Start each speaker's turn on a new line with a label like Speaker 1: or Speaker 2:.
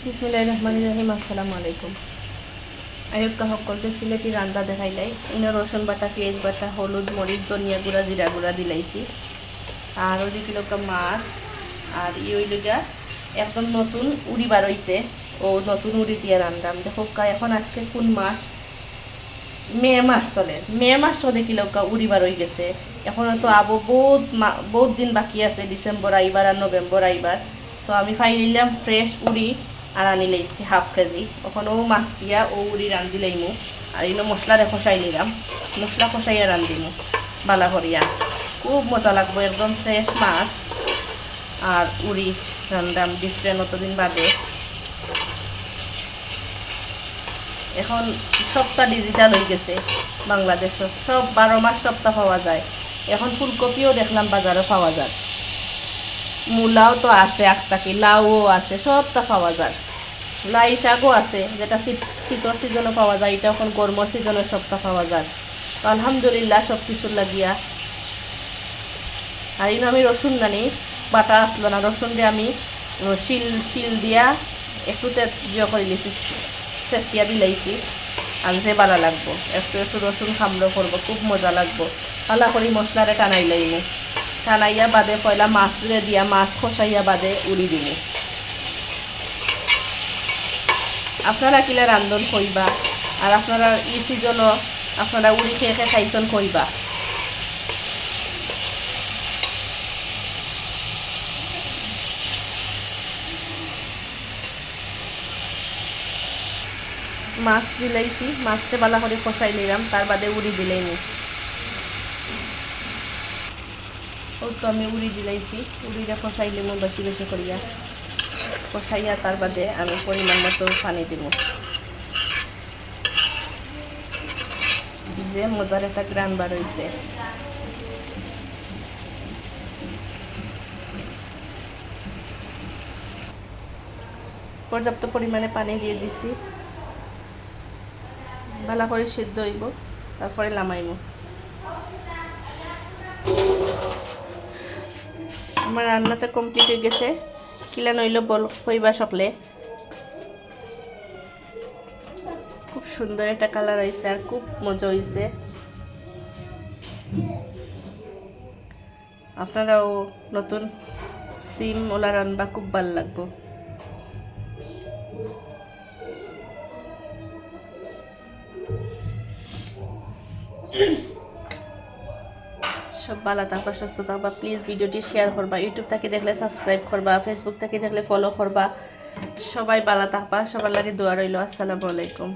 Speaker 1: বিসমিল্লাহির রহমানির রহিম। আসসালামু আলাইকুম। আয়ুক্কা সকলকে সিলেটি রান্না দেখাইলাই। ইনো রসুন বাটা, পেঁয়াজ বাটা, হলুদ, মরিচ, ধনিয়া গুঁড়া, জিরা গুঁড়া দিলাইছি। আর ওই কিলোকা মাছ আর ইউলিগা একদম নতুন উড়ি বার হইছে। ও নতুন উড়ি দিয়ে রান্নাম। দেখো এখন আজকে কোন মাস? মে মাস চলে। মে মাস চলে কিলোকা উড়ি বার হয়ে গেছে। এখনও তো আবো বহুত দিন বাকি আছে। ডিসেম্বর আইবার আর নভেম্বর আইবার। তো আমি ফাই নিলাম ফ্রেশ উড়ি আর আনি লাইছি হাফ কেজি। ওখানেও মাছ দিয়া ও উড়ি রান্ধি লাইমু। আর ইনো মশলারে খসাই নিলাম। মশলা খসাইয়া রান্ধিমু বালা করিয়া। খুব মজা লাগবো। একদম ফ্রেশ মাছ আর উড়ি রান্ধাম ডিফারেন্ট অতদিন বাদে। এখন সপ্তাহ ডিজিটাল হয়ে গেছে। বাংলাদেশও সব 12 মাস সপ্তাহ পাওয়া যায়। এখন ফুলকপিও দেখলাম বাজারে পাওয়া যায়। মূলাও তো আছে, আকটাকি লাউও আছে, সবটা পাওয়া যায়। লাই শাকও আছে, যেটা শীতর সিজনে পাওয়া যায়। এটা এখন গরমের সিজনে সবটা পাওয়া যায়। তো আলহামদুলিল্লাহ সব কিছুর লাগিয়া। আর ইনো আমি রসুন নানি বাটা আসলো না, রসুন দিয়ে আমি শিল দিয়া একটু করে লিছি, চেঁচিয়া দিলাইছি। আর যে ভালো লাগবো, একটু একটু রসুন খামড়ো করবো, খুব মজা লাগবো। ভালো করে মশলারে টানাই লাইমু। টানাইয়া বাদে পয়লা মাছরে দিয়া মাছ খসাইয়া বাদে উড়ি দিমু। আপনারা কিলা রান্ধন কইবা। আর আপনারা সিজনও আপনারা উড়ি খেয়ে খেয়ে খাইছন কইবা। মাছ দিলাইছি, মাছটা বালা করে কষাই নিলাম, তার বাদে উড়ি দিলাই নি। ও তো আমি উড়ি দিলাইছি, উড়িটা কষাই নিলাম বেশি বেশি করিয়া। কষাইয়া তার বাদে আমি পরিমাণ মতো পানি দিব। যে মজার একটা গ্রান বার হয়েছে। পর্যাপ্ত পরিমাণে পানি দিয়ে দিছি। ভালো করে সিদ্ধ হইব, তারপরে নামাইব। আমার রান্নাটা কমপ্লিট হয়ে গেছে। কিলা নইল বল কইবা সকলে। খুব সুন্দর একটা কালার হয়েছে আর খুব মজা হয়েছে। আপনারাও নতুন সিম ওলা রান্না খুব ভালো লাগবো। সব ভালো থাকবা, সুস্থ থাকবা। প্লিজ ভিডিওটি শেয়ার করবা। ইউটিউব থেকে দেখলে সাবস্ক্রাইব করবা, ফেসবুক থেকে দেখলে ফলো করবা। সবাই ভালো থাকবা। সবার লাগে দোয়া রইল। আসসালামু আলাইকুম।